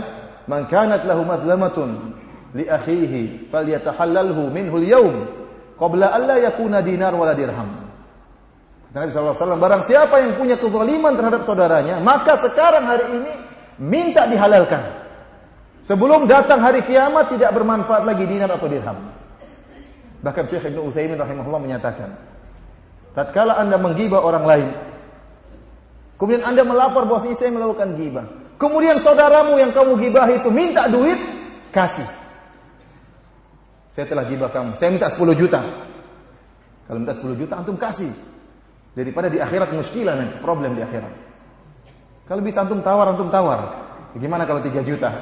man kanat lahu madlamatun li akhihi falyatahallalhu minhu al-yawm qabla an la yakuna dinar wala dirham. Nabi sallallahu alaihi wasallam, barang siapa yang punya kezaliman terhadap saudaranya, maka sekarang hari ini minta dihalalkan. Sebelum datang hari kiamat tidak bermanfaat lagi dinar atau dirham. Bahkan Syekh Ibnu Utsaimin rahimahullah menyatakan, tatkala Anda menggibah orang lain, kemudian Anda melapor bahwa saya melakukan ghibah, kemudian saudaramu yang kamu gibah itu minta duit, kasih. Saya telah gibah kamu, saya minta 10 juta. Kalau minta 10 juta, antum kasih. Daripada di akhirat muskilah nanti, problem di akhirat. Kalau bisa antum tawar. Gimana kalau 3 juta?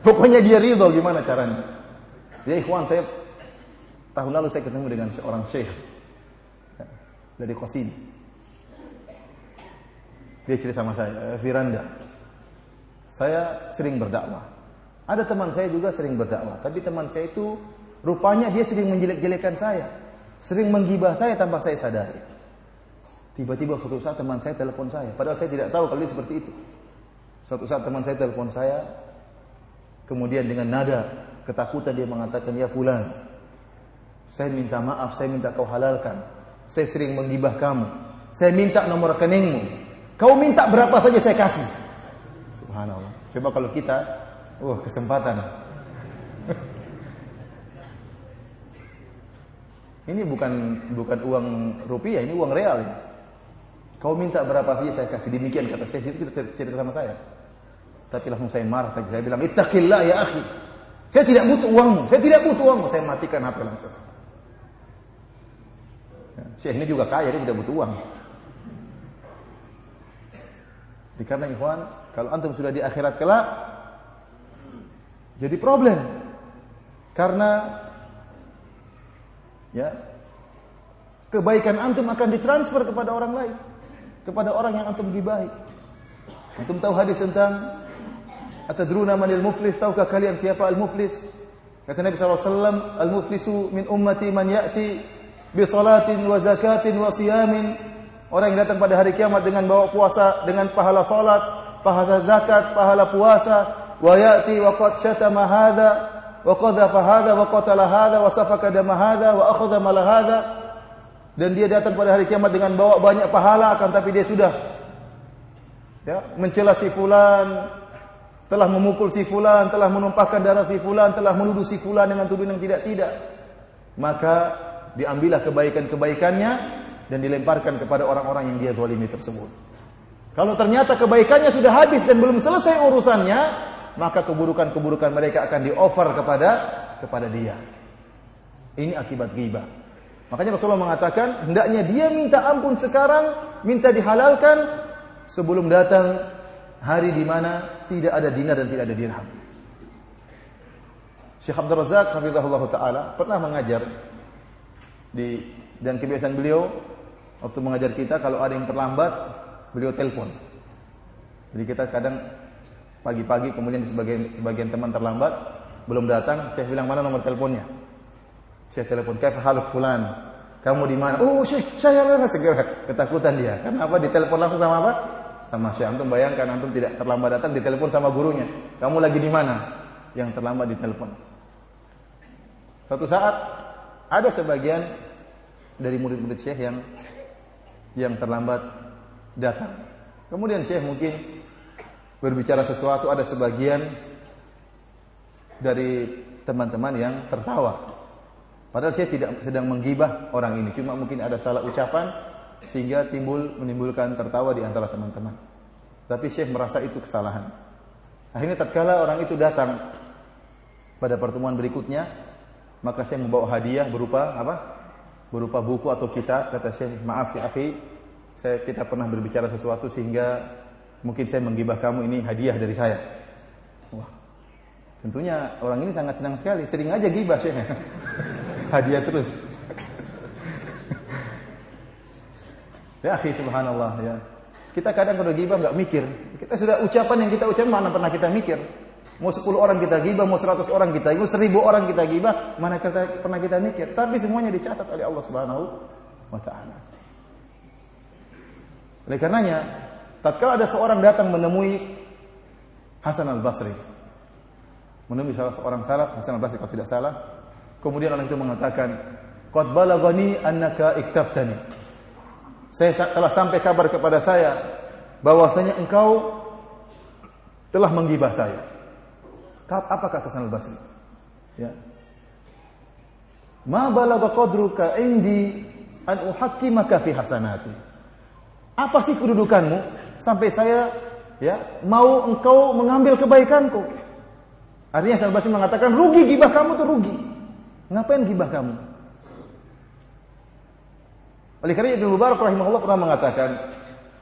Pokoknya dia ridho, gimana caranya? Ya ikhwan, tahun lalu saya ketemu dengan seorang syekh dari Qasim. Dia cerita sama saya, Firanda, saya sering berdakwah. Ada teman saya juga sering berdakwah, tapi teman saya itu rupanya dia sering menjelek-jelekan saya, sering menggibah saya tanpa saya sadari. Tiba-tiba suatu saat teman saya telepon saya, padahal saya tidak tahu kalau dia seperti itu. Suatu saat teman saya telepon saya, kemudian dengan nada ketakutan dia mengatakan, ya fulan, saya minta maaf, saya minta kau halalkan. Saya sering menggibah kamu. Saya minta nomor rekeningmu. Kau minta berapa saja saya kasih. Subhanallah. Coba kalau kita, kesempatan. Ini bukan uang rupiah, ini uang real. Kau minta berapa saja saya kasih. Demikian kata saya, itu cerita sama saya. Tapi langsung saya marah, saya bilang, ittaqillah ya akhi. Saya tidak butuh uangmu. Saya matikan HP langsung. Syekh ini juga kaya, dia tidak butuh uang. Karena ikhwan, kalau antum sudah di akhirat kelak, jadi problem. Karena ya, kebaikan antum akan ditransfer kepada orang lain, kepada orang yang antum gibahi. Antum tahu hadis tentang atadruna manil muflis? Tahukah kalian siapa al-muflis? Kata Nabi SAW, al-muflisu min ummati man ya'ti bi salatin wa zakatin wa siyamin. Orang yang datang pada hari kiamat dengan bawa puasa, dengan pahala salat, pahala zakat, pahala puasa, wa ya'ti wa qad syatama hadza wa qadhafa hadza wa qatala hadza wa safaka dama hadza wa akhadha mala hadza. Dan dia datang pada hari kiamat dengan bawa banyak pahala, akan tapi dia sudah mencela si fulan, telah memukul si fulan, telah menumpahkan darah si fulan, telah menuduh si fulan dengan tuduhan yang tidak-tidak. Maka diambillah kebaikan-kebaikannya dan dilemparkan kepada orang-orang yang dia zalimi tersebut. Kalau ternyata kebaikannya sudah habis dan belum selesai urusannya, maka keburukan-keburukan mereka akan di-offer kepada dia. Ini akibat ghibah. Makanya Rasulullah mengatakan, hendaknya dia minta ampun sekarang, minta dihalalkan sebelum datang hari di mana tidak ada dinar dan tidak ada dirham. Syekh Abdul Razak hafizahullah taala pernah mengajar dan kebiasaan beliau waktu mengajar kita, kalau ada yang terlambat beliau telepon. Jadi kita kadang pagi-pagi kemudian sebagian teman terlambat belum datang, saya bilang mana nomor teleponnya. Saya telepon, "Kaifa haluk fulan? Kamu di mana?" "Oh, Syekh, saya segera." Ketakutan dia. Karena apa? Ditelepon langsung sama apa? Sama Syekh. Antum bayangkan antum tidak terlambat datang, ditelepon sama gurunya. "Kamu lagi di mana?" Yang terlambat ditelepon. Suatu saat ada sebagian dari murid-murid Syekh yang terlambat datang. Kemudian Syekh mungkin berbicara sesuatu, ada sebagian dari teman-teman yang tertawa. Padahal saya tidak sedang menggibah orang ini, cuma mungkin ada salah ucapan sehingga menimbulkan tertawa di antara teman-teman. Tapi Syekh merasa itu kesalahan. Akhirnya tatkala orang itu datang pada pertemuan berikutnya, maka saya membawa hadiah berupa apa? Berupa buku atau kitab. Kata Syekh, "Maaf ya akhi, kita pernah berbicara sesuatu sehingga mungkin saya menggibah kamu, ini hadiah dari saya." Wah, tentunya orang ini sangat senang sekali. Sering aja gibah Syekh. Hadiah terus. Ya akhi, subhanallah ya. Kita kadang kalau gibah enggak mikir. Kita sudah ucapan yang kita ucapkan, mana pernah kita mikir. Mau 10 orang kita gibah, mau 100 orang kita gibah, 1000 orang kita gibah, mana pernah kita mikir. Tapi semuanya dicatat oleh Allah Subhanahu wa taala. Oleh karenanya, tatkala ada seorang datang menemui Hasan al-Basri, menemui salah seorang salaf, Hasan al-Basri kalau tidak salah, kemudian orang itu mengatakan, "Qad balaghani annaka iktabtani." Saya telah sampai kabar kepada saya bahwasanya engkau telah menggibah saya. Apa kata Hasan al-Basri? Ya. "Ma balagha qadruka indi an uhakkimaka fi hasanati." Apa sih kedudukanmu sampai saya mau engkau mengambil kebaikanku? Artinya Hasan al-Basri mengatakan, rugi gibah kamu tuh rugi. Ngapain gibah kamu? Oleh karena Ibnu Mubarak rahimahullah pernah mengatakan,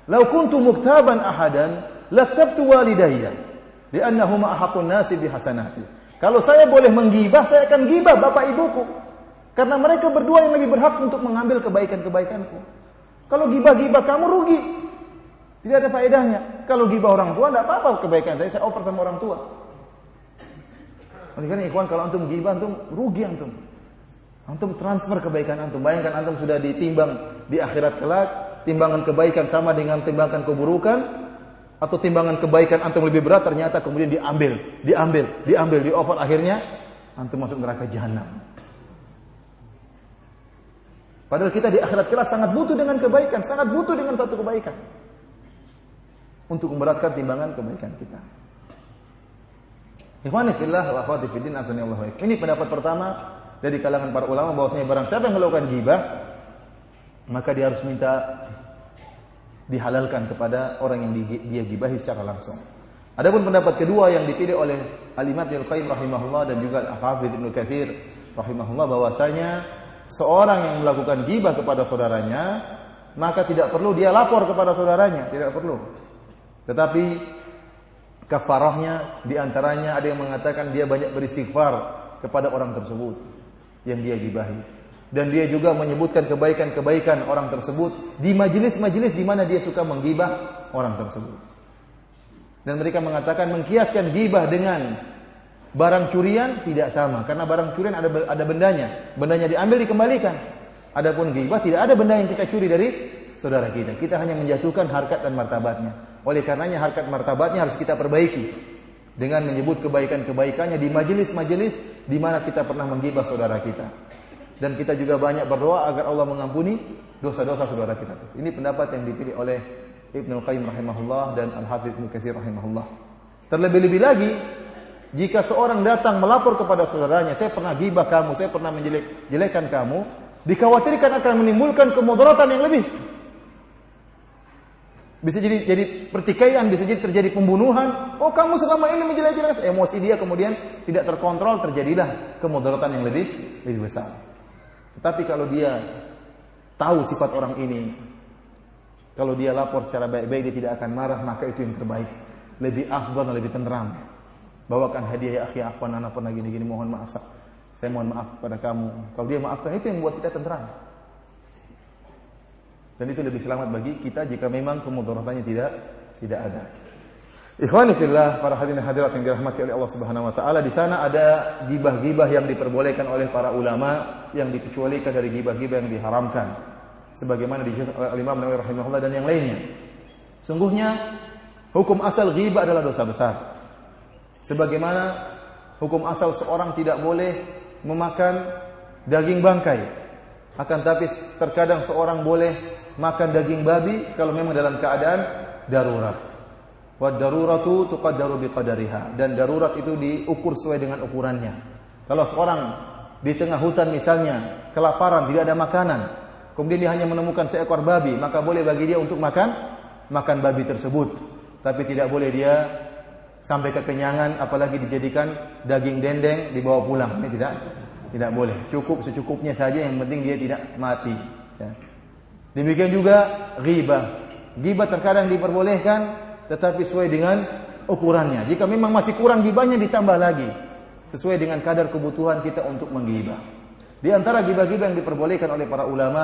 "Lau kuntu muktaban ahadan, laktabtu walidayya, li'annahuma ahaqqun nasi bihasanati." Kalau saya boleh menggibah, saya akan gibah bapak ibuku, karena mereka berdua yang lebih berhak untuk mengambil kebaikan-kebaikanku. Kalau gibah-gibah kamu rugi, tidak ada faedahnya. Kalau gibah orang tua, tidak apa-apa kebaikan saya offer sama orang tua. Oleh karena ikhwan, kalau antum gibah, antum rugi antum. Antum transfer kebaikan antum. Bayangkan antum sudah ditimbang di akhirat kelak, timbangan kebaikan sama dengan timbangan keburukan, atau timbangan kebaikan antum lebih berat, ternyata kemudian diambil, di offer, akhirnya antum masuk neraka jahanam. Padahal kita di akhirat kelak sangat butuh dengan kebaikan, sangat butuh dengan satu kebaikan untuk memberatkan timbangan kebaikan kita. Ikhwani fillah wa akhwati fiddin, azanillahu wa iyyakum. Ini pendapat pertama dari kalangan para ulama bahwasanya barang siapa yang melakukan ghibah, maka dia harus minta dihalalkan kepada orang yang dia gibahi secara langsung. Adapun pendapat kedua yang dipilih oleh Al-Imam Ibnu Qayyim rahimahullah dan juga Al-Hafidz Ibnu Katsir rahimahullah, bahwasanya seorang yang melakukan ghibah kepada saudaranya, maka tidak perlu dia lapor kepada saudaranya, tidak perlu. Tetapi kafarahnya diantaranya ada yang mengatakan dia banyak beristighfar kepada orang tersebut yang dia gibahi, dan dia juga menyebutkan kebaikan-kebaikan orang tersebut di majelis-majelis di mana dia suka menggibah orang tersebut. Dan mereka mengatakan mengkiaskan gibah dengan barang curian tidak sama, karena barang curian ada bendanya diambil dikembalikan. Adapun ghibah tidak ada benda yang kita curi dari saudara kita hanya menjatuhkan harkat dan martabatnya. Oleh karenanya harkat martabatnya harus kita perbaiki. dengan menyebut kebaikan-kebaikannya di majelis-majelis di mana kita pernah menggibah saudara kita. Dan kita juga banyak berdoa agar Allah mengampuni dosa-dosa saudara kita. Ini pendapat yang dipilih oleh Ibnu Qayyim rahimahullah dan Al-Hafidz Ibnu Katsir rahimahullah. Terlebih-lebih lagi jika seorang datang melapor kepada saudaranya, saya pernah gibah kamu, saya pernah menjelek-jelekan kamu, dikhawatirkan akan menimbulkan kemudaratan yang lebih. Bisa jadi pertikaian, bisa jadi terjadi pembunuhan. Oh, kamu selama ini menjelek-jelekan, emosi dia kemudian tidak terkontrol, terjadilah kemudaratan yang lebih besar. Tetapi kalau dia tahu sifat orang ini, kalau dia lapor secara baik-baik, dia tidak akan marah, maka itu yang terbaik. Lebih afdal, lebih tenteram. Bawakan hadiah, ya akhi, afwan, ana pernah gini-gini, mohon maaf. Saya mohon maaf kepada kamu. Kalau dia maafkan, itu yang membuat kita tenteram. Dan itu lebih selamat bagi kita jika memang kemudaratannya tidak ada. Ikhwani fillah, para hadirin hadirat yang dirahmati oleh Allah Subhanahu wa taala, di sana ada gibah-gibah yang diperbolehkan oleh para ulama, yang dikecualikan dari gibah-gibah yang diharamkan. Sebagaimana dijelaskan oleh Imam Nawawi rahimahullah dan yang lainnya. Sungguhnya hukum asal ghibah adalah dosa besar. Sebagaimana hukum asal seorang tidak boleh memakan daging bangkai. Akan tapi terkadang seorang boleh makan daging babi kalau memang dalam keadaan darurat. Wa daruratu tuqaddaru biqadariha, dan darurat itu diukur sesuai dengan ukurannya. Kalau seorang di tengah hutan misalnya kelaparan, tidak ada makanan, kemudian dia hanya menemukan seekor babi, maka boleh bagi dia untuk makan babi tersebut. Tapi tidak boleh dia sampai kekenyangan, apalagi dijadikan daging dendeng dibawa pulang. Ini tidak boleh. Cukup secukupnya saja, yang penting dia tidak mati. Ya. Demikian juga ghibah. Ghibah terkadang diperbolehkan, tetapi sesuai dengan ukurannya. Jika memang masih kurang ghibahnya, ditambah lagi sesuai dengan kadar kebutuhan kita untuk menggibah. Di antara ghibah-ghibah yang diperbolehkan oleh para ulama,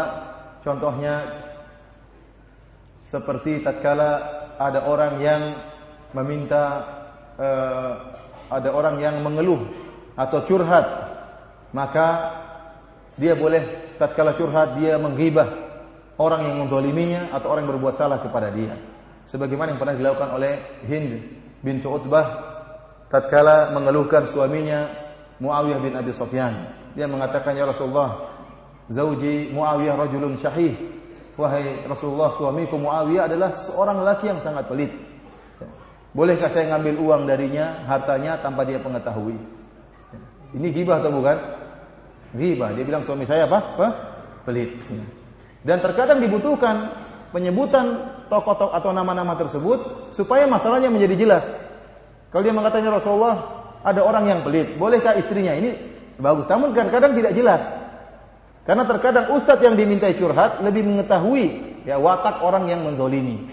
contohnya seperti tatkala ada orang yang meminta, ada orang yang mengeluh atau curhat, maka dia boleh tatkala curhat dia menggibah orang yang menzaliminya atau orang yang berbuat salah kepada dia. Sebagaimana yang pernah dilakukan oleh Hind bintu Utbah tatkala mengeluhkan suaminya Muawiyah bin Abi Sufyan. Dia mengatakan, ya Rasulullah, zauji Muawiyah rajulun syahih. Wahai Rasulullah, suamiku Muawiyah adalah seorang lelaki yang sangat pelit. Bolehkah saya ngambil uang darinya, hartanya, tanpa dia mengetahui? Ini ghibah atau bukan? Ghibah. Dia bilang suami saya apa? Pelit. Dan terkadang dibutuhkan penyebutan tokoh-tokoh atau nama-nama tersebut supaya masalahnya menjadi jelas. Kalau dia mengatakan, Rasulullah, ada orang yang pelit, bolehkah istrinya? Ini bagus. Namun kadang-kadang tidak jelas. Karena terkadang ustadz yang dimintai curhat lebih mengetahui ya watak orang yang menzalimi.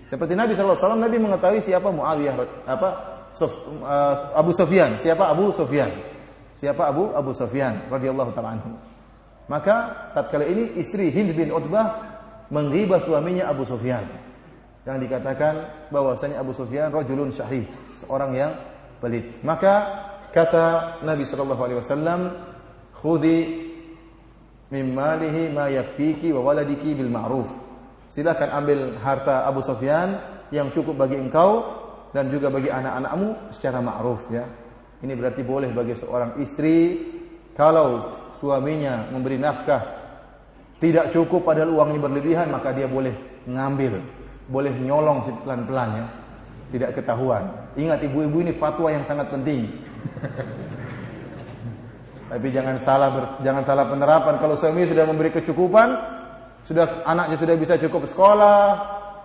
Seperti Nabi SAW, Nabi mengetahui siapa Muawiyah, Abu Sufyan, siapa Abu Sufyan radhiyallahu ta'ala anhu. Maka tatkala ini istri Hind bin Utbah menggibah suaminya Abu Sufyan. Yang dikatakan bahwasanya Abu Sufyan rajulun syahih, seorang yang pelit. Maka kata Nabi sallallahu alaihi wasallam, "Khudhi min malihi ma yakfiki wa waladiki bil ma'ruf." Silakan ambil harta Abu Sufyan yang cukup bagi engkau dan juga bagi anak-anakmu secara ma'ruf ya. Ini berarti boleh bagi seorang istri kalau suaminya memberi nafkah tidak cukup padahal uangnya berlebihan, maka dia boleh ngambil, boleh nyolong pelan-pelan ya, tidak ketahuan. Ingat ibu-ibu, ini fatwa yang sangat penting. Tapi jangan salah penerapan. Kalau suami sudah memberi kecukupan, anaknya sudah bisa cukup sekolah,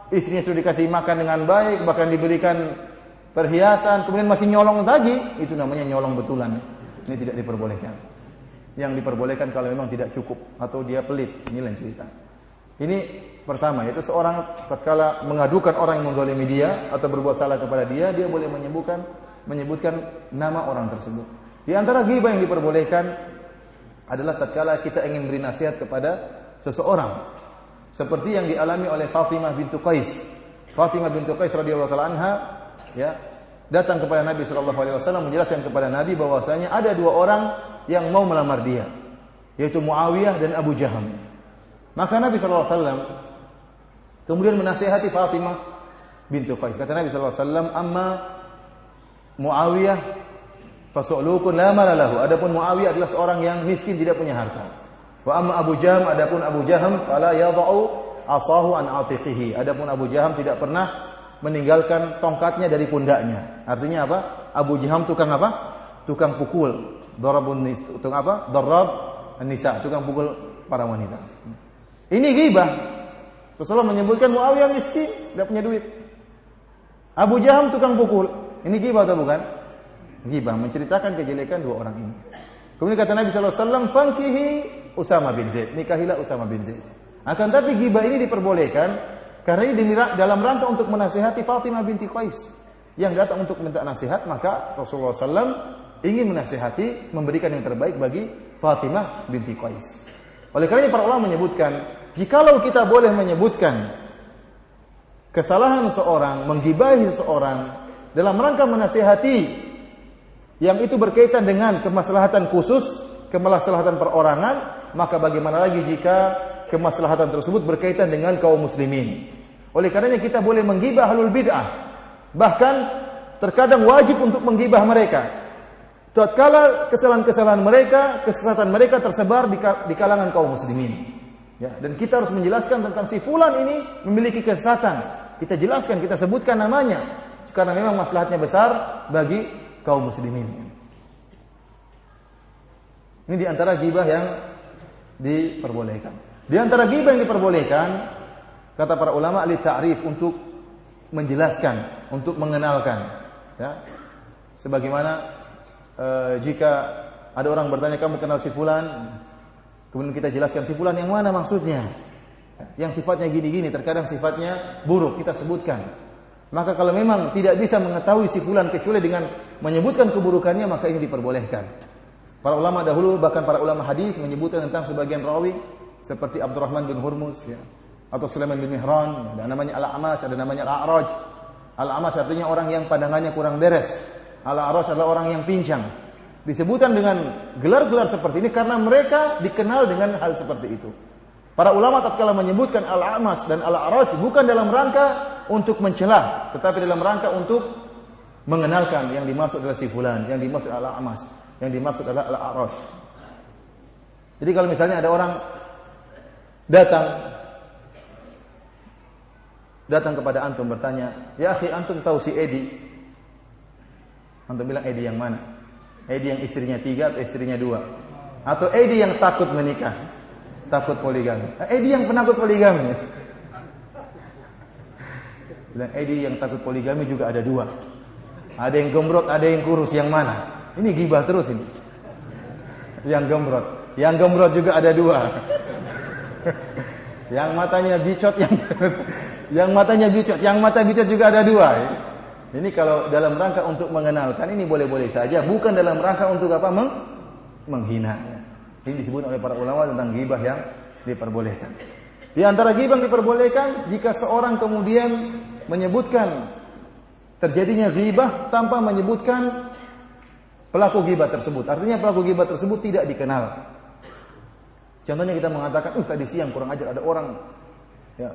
istrinya sudah dikasih makan dengan baik, bahkan diberikan perhiasan, kemudian masih nyolong lagi, itu namanya nyolong betulan. Ini tidak diperbolehkan. Yang diperbolehkan kalau memang tidak cukup atau dia pelit. Ini lain cerita. Ini pertama, yaitu seorang tatkala mengadukan orang yang menzalimi dia atau berbuat salah kepada dia, dia boleh menyebutkan nama orang tersebut. Di antara ghibah yang diperbolehkan adalah tatkala kita ingin beri nasihat kepada seseorang, seperti yang dialami oleh Fatimah bintu Qais. Fatimah bintu Qais radhiyallahu taala anha ya, datang kepada Nabi sallallahu alaihi wasallam menjelaskan kepada Nabi bahwasanya ada dua orang yang mau melamar dia, yaitu Muawiyah dan Abu Jaham. Maka Nabi sallallahu alaihi wasallam kemudian menasihati Fatimah bintu Qais. Kata Nabi sallallahu alaihi wasallam, "Amma Muawiyah fasu'lukun la mala lahu. Adapun Muawiyah adalah seorang yang miskin, tidak punya harta. Wa amma Abu Jaham, adapun Abu Jaham fala yadha'u asahu an atiqihi. Adapun Abu Jaham tidak pernah meninggalkan tongkatnya dari pundaknya. Artinya apa? Abu Jaham tukang apa? Tukang pukul. Tukang apa? Darab an-nisa, tukang pukul para wanita. Ini ghibah. Rasulullah menyebutkan Muawiyah miskin, tidak punya duit. Abu Jaham tukang pukul. Ini ghibah atau bukan? Ghibah, menceritakan kejelekan dua orang ini. Kemudian kata Nabi sallallahu alaihi wasallam, "Fankihi Usama bin Zaid." Nikahilah Usama bin Zaid. Akan tapi ghibah ini diperbolehkan karena ini dalam rangka untuk menasihati Fatimah binti Qais yang datang untuk minta nasihat, maka Rasulullah SAW ingin menasihati, memberikan yang terbaik bagi Fatimah binti Qais. Oleh karena para ulama menyebutkan, jikalau kita boleh menyebutkan kesalahan seorang, menggibahi seorang dalam rangka menasihati yang itu berkaitan dengan kemaslahatan khusus, kemaslahatan perorangan, maka bagaimana lagi jika kemaslahatan tersebut berkaitan dengan kaum muslimin. Oleh karenanya kita boleh menggibah ahlul bid'ah. Bahkan terkadang wajib untuk menggibah mereka. Tatkala kesalahan-kesalahan mereka, kesesatan mereka tersebar di kalangan kaum muslimin. Ya, dan kita harus menjelaskan tentang si fulan ini memiliki kesesatan. Kita jelaskan, kita sebutkan namanya karena memang maslahatnya besar bagi kaum muslimin. Ini di antara ghibah yang diperbolehkan. Di antara ghibah yang diperbolehkan, kata para ulama, li ta'rif, untuk menjelaskan, untuk mengenalkan. Ya. Sebagaimana jika ada orang bertanya, kamu kenal si fulan? Kemudian kita jelaskan si fulan yang mana maksudnya. Yang sifatnya gini-gini, terkadang sifatnya buruk, kita sebutkan. Maka kalau memang tidak bisa mengetahui si fulan kecuali dengan menyebutkan keburukannya, maka ini diperbolehkan. Para ulama dahulu, bahkan para ulama hadis menyebutkan tentang sebagian rawi seperti Abdurrahman bin Hurmuz, ya, atau Sulaiman bin Mihran, ada namanya Al-A'mash, ada namanya Al-A'raj. Al-A'mash artinya orang yang pandangannya kurang beres. Al-A'raj adalah orang yang pincang. Disebutkan dengan gelar-gelar seperti ini karena mereka dikenal dengan hal seperti itu. Para ulama tatkala menyebutkan Al-A'mash dan Al-A'raj bukan dalam rangka untuk mencela, tetapi dalam rangka untuk mengenalkan yang dimaksud adalah si fulan, yang dimaksud Al-A'mash, yang dimaksud adalah Al-A'raj. Jadi kalau misalnya ada orang datang kepada antum bertanya, "Ya akhi, antum tahu si Edi?" Antum bilang, "Edi yang mana? Edi yang istrinya 3 atau istrinya 2? Atau Edi yang takut menikah, takut poligami?" Edi yang penakut poligami. Bilang, "Edi yang takut poligami juga ada 2. Ada yang gembrot, ada yang kurus, yang mana?" Ini ghibah terus ini. Yang gembrot juga ada 2. Yang matanya bicot, yang matanya bicot, yang mata bicot juga ada 2. Ini kalau dalam rangka untuk mengenalkan, ini boleh-boleh saja, bukan dalam rangka untuk apa? Menghina. Ini disebut oleh para ulama tentang ghibah yang diperbolehkan. Di antara ghibah yang diperbolehkan jika seorang kemudian menyebutkan terjadinya ghibah tanpa menyebutkan pelaku ghibah tersebut. Artinya pelaku ghibah tersebut tidak dikenal. Contohnya kita mengatakan, tadi siang kurang ajar ada orang, ya,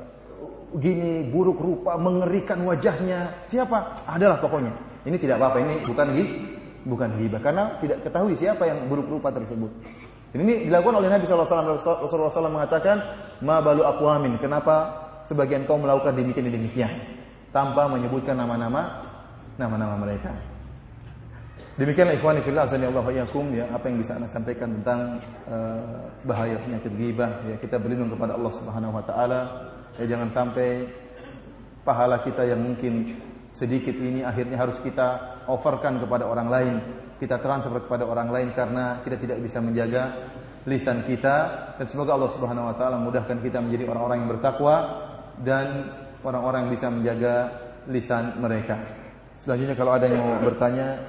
gini, buruk rupa, mengerikan wajahnya. Siapa? Adalah pokoknya. Ini tidak apa-apa, ini bukan ghibah karena tidak ketahui siapa yang buruk rupa tersebut. Dan ini dilakukan oleh Nabi SAW. Rasulullah SAW mengatakan, "Ma balu aqwamin." Kenapa sebagian kaum melakukan demikian dan demikian tanpa menyebutkan nama-nama mereka. Demikianlah ikhwani fillah, azanillahu wa iyyakum, ya, apa yang bisa Anda sampaikan tentang bahaya penyakit ghibah. Ya, kita berlindung kepada Allah Subhanahu wa taala. Ya, jangan sampai pahala kita yang mungkin sedikit ini akhirnya harus kita offerkan kepada orang lain, kita transfer kepada orang lain karena kita tidak bisa menjaga lisan kita. Dan semoga Allah Subhanahu wa taala mudahkan kita menjadi orang-orang yang bertakwa dan orang-orang yang bisa menjaga lisan mereka. Selanjutnya kalau ada yang mau bertanya,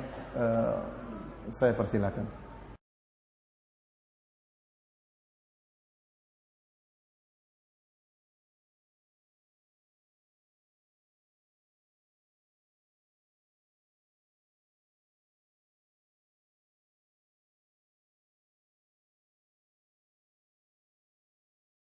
saya persilakan.